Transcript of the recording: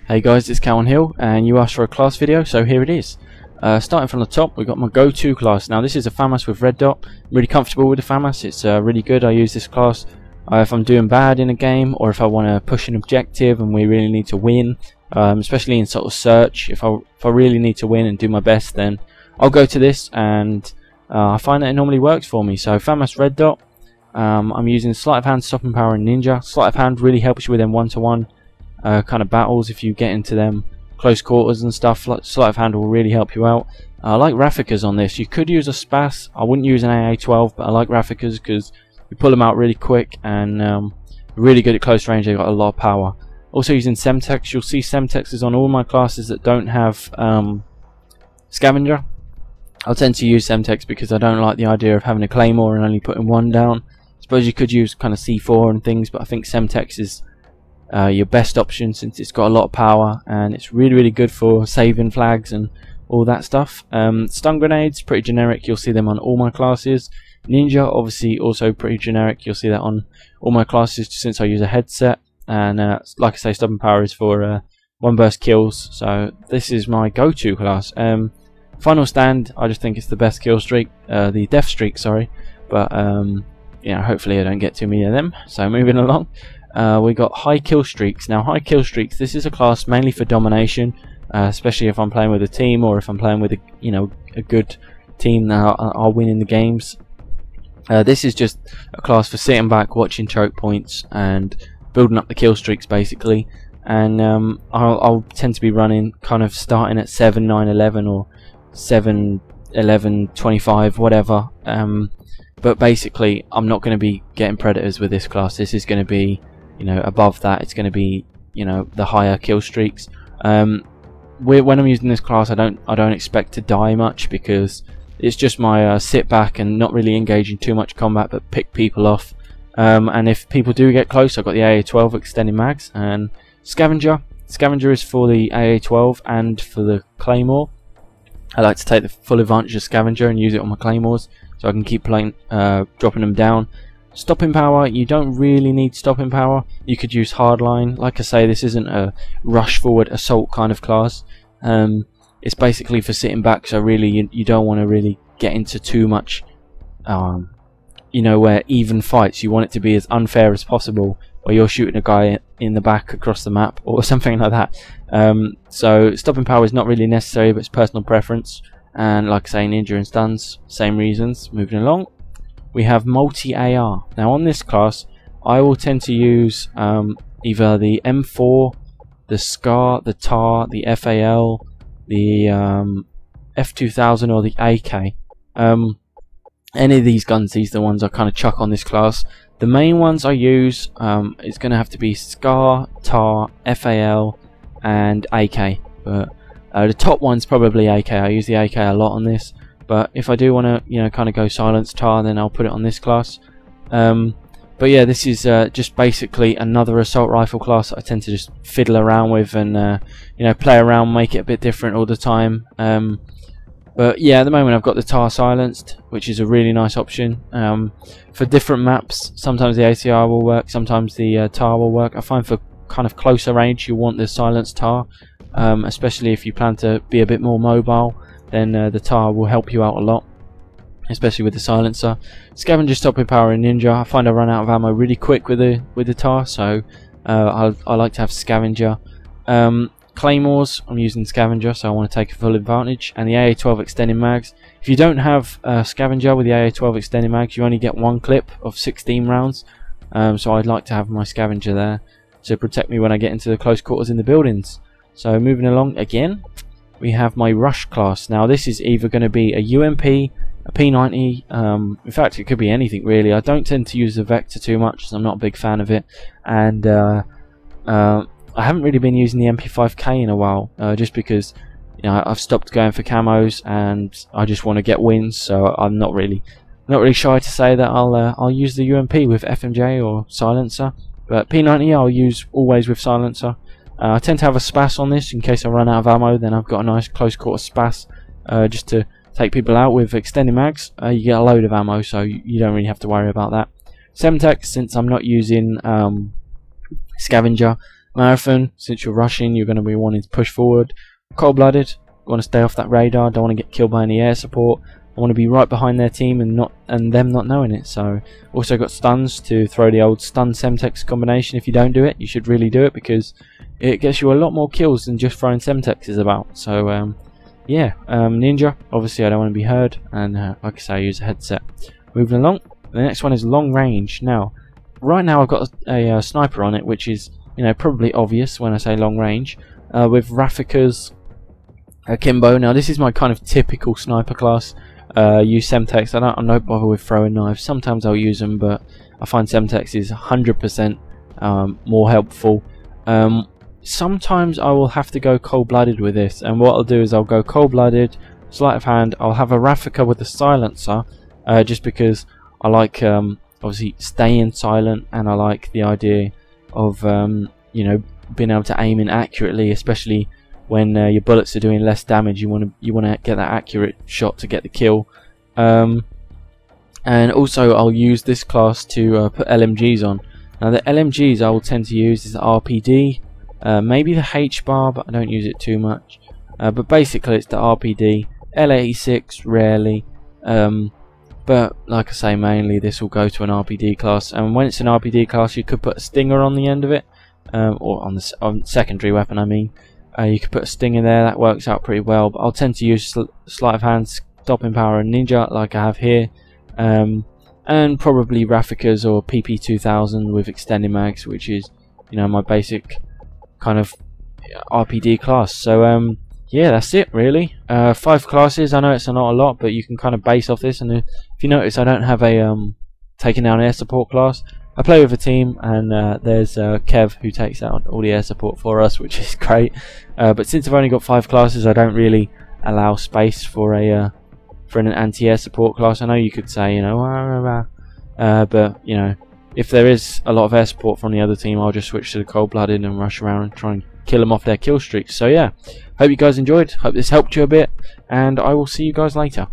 Hey guys, it's Cowan Hill, and you asked for a class video, so here it is. Starting from the top, we've got my go-to class. Now this is a FAMAS with red dot. I'm really comfortable with the FAMAS. It's really good. I use this class if I'm doing bad in a game, or if I want to push an objective and we really need to win, especially in sort of search. If I really need to win and do my best, then I'll go to this, and I find that it normally works for me. So FAMAS red dot. I'm using sleight of hand, stopping power, and ninja. Sleight of hand really helps you with them one-to-one kind of battles. If you get into them close quarters and stuff, sleight of hand will really help you out. I like Rafficas on this. You could use a Spas. I wouldn't use an AA-12, but I like Rafficas because you pull them out really quick and really good at close range. They've got a lot of power. Also using Semtex. You'll see Semtexes on all my classes that don't have Scavenger. I'll tend to use Semtex because I don't like the idea of having a Claymore and only putting one down. I suppose you could use kind of C4 and things, but I think Semtex is your best option since it's got a lot of power and it's really good for saving flags and all that stuff. Stun grenades, pretty generic. You'll see them on all my classes. Ninja, obviously, also pretty generic. You'll see that on all my classes since I use a headset. And like I say, stopping power is for one burst kills. So this is my go-to class. Final stand, I just think it's the best kill streak, the death streak, sorry. But you know, hopefully I don't get too many of them. So moving along. We got high kill streaks. Now high kill streaks, this is a class mainly for domination, especially if I'm playing with a team, or if I'm playing with a good team that are winning the games. This is just a class for sitting back, watching choke points and building up the kill streaks basically. And I'll tend to be running kind of starting at 7, 9, 11 or 7, 11, 25, whatever. But basically I'm not going to be getting predators with this class. This is going to be, you know, above that. It's going to be, you know, the higher kill streaks. When I'm using this class, I don't expect to die much because it's just my sit back and not really engage in too much combat, but pick people off. And if people do get close, I've got the AA-12 extending mags and Scavenger. Scavenger is for the AA-12 and for the Claymore. I like to take the full advantage of Scavenger and use it on my Claymores, so I can keep playing, dropping them down. Stopping power, you don't really need stopping power. You could use hardline. Like I say, this isn't a rush forward assault kind of class. It's basically for sitting back, so really you don't want to really get into too much, you know, where even fights. You want it to be as unfair as possible, or you're shooting a guy in the back across the map or something like that. So stopping power is not really necessary, but it's personal preference. And like I say, ninja and stuns, same reasons. Moving along, we have multi-AR. Now on this class, I will tend to use either the M4, the SCAR, the TAR, the FAL, the F2000 or the AK. Any of these guns, these are the ones I kind of chuck on this class. The main ones I use is going to have to be SCAR, TAR, FAL and AK. But the top one's probably AK. I use the AK a lot on this, but if I do want to, you know, kind of go silence TAR, then I'll put it on this class. But yeah, this is just basically another assault rifle class I tend to just fiddle around with and you know, play around, make it a bit different all the time. But yeah, at the moment I've got the TAR silenced, which is a really nice option. For different maps, sometimes the ACR will work, sometimes the TAR will work. I find for kind of closer range you want the silenced TAR, especially if you plan to be a bit more mobile, then the TAR will help you out a lot, especially with the silencer. Scavenger, stopping power and ninja. I find I run out of ammo really quick with the TAR, so I like to have Scavenger. Claymores, I'm using Scavenger, so I want to take a full advantage. And the AA-12 extending mags. If you don't have Scavenger with the AA-12 extending mags, you only get one clip of 16 rounds. So I'd like to have my Scavenger there to protect me when I get into the close quarters in the buildings. So moving along again, we have my rush class. Now this is either going to be a UMP, a P90. In fact, it could be anything really. I don't tend to use the Vector too much, so I'm not a big fan of it. And I haven't really been using the MP5K in a while, just because, you know, I've stopped going for camos and I just want to get wins. So I'm not really shy to say that I'll use the UMP with FMJ or silencer. But P90 I'll use always with silencer. I tend to have a Spas on this in case I run out of ammo. Then I've got a nice close quarter Spas, just to take people out with extended mags. You get a load of ammo, so you don't really have to worry about that. Semtex, since I'm not using Scavenger, Marathon, since you're rushing, you're going to be wanting to push forward. Cold-blooded, want to stay off that radar, don't want to get killed by any air support. I want to be right behind their team and them not knowing it. So also got stuns to throw the old stun Semtex combination. If you don't do it, you should really do it, because it gets you a lot more kills than just throwing Semtexes about. So yeah, Ninja, obviously I don't want to be heard, and like I say, I use a headset. Moving along, the next one is long range. Now, right now I've got a sniper on it, which is, you know, probably obvious when I say long range, with Rafika's Akimbo. Now this is my kind of typical sniper class. Use Semtex. I'm not bothered with throwing knives. Sometimes I'll use them, but I find Semtex is 100% more helpful. Sometimes I will have to go cold-blooded with this, and what I'll do is I'll go cold-blooded, sleight of hand. I'll have a Rafika with a silencer, just because I like obviously staying silent, and I like the idea of you know, being able to aim in accurately, especially when your bullets are doing less damage. You want to get that accurate shot to get the kill. And also I'll use this class to put LMGs on. Now the LMGs I will tend to use is the RPD, maybe the H-bar, but I don't use it too much. But basically it's the RPD, L86 rarely, but like I say, mainly this will go to an RPD class. And when it's an RPD class, you could put a stinger on the end of it, or on secondary weapon I mean. You could put a stinger there, that works out pretty well, but I'll tend to use sleight of hand, stopping power, and ninja like I have here, and probably Rafika's or PP2000 with extended mags, which is, you know, my basic kind of RPD class. So yeah, that's it really. 5 classes. I know it's not a lot, but you can kind of base off this. And if you notice, I don't have a taking down air support class. I play with a team, and there's Kev, who takes out all the air support for us, which is great. But since I've only got 5 classes, I don't really allow space for an anti-air support class. I know you could say, you know, but you know, if there is a lot of air support from the other team, I'll just switch to the cold-blooded and rush around and try and kill them off their kill streaks. So yeah, hope you guys enjoyed. Hope this helped you a bit, and I will see you guys later.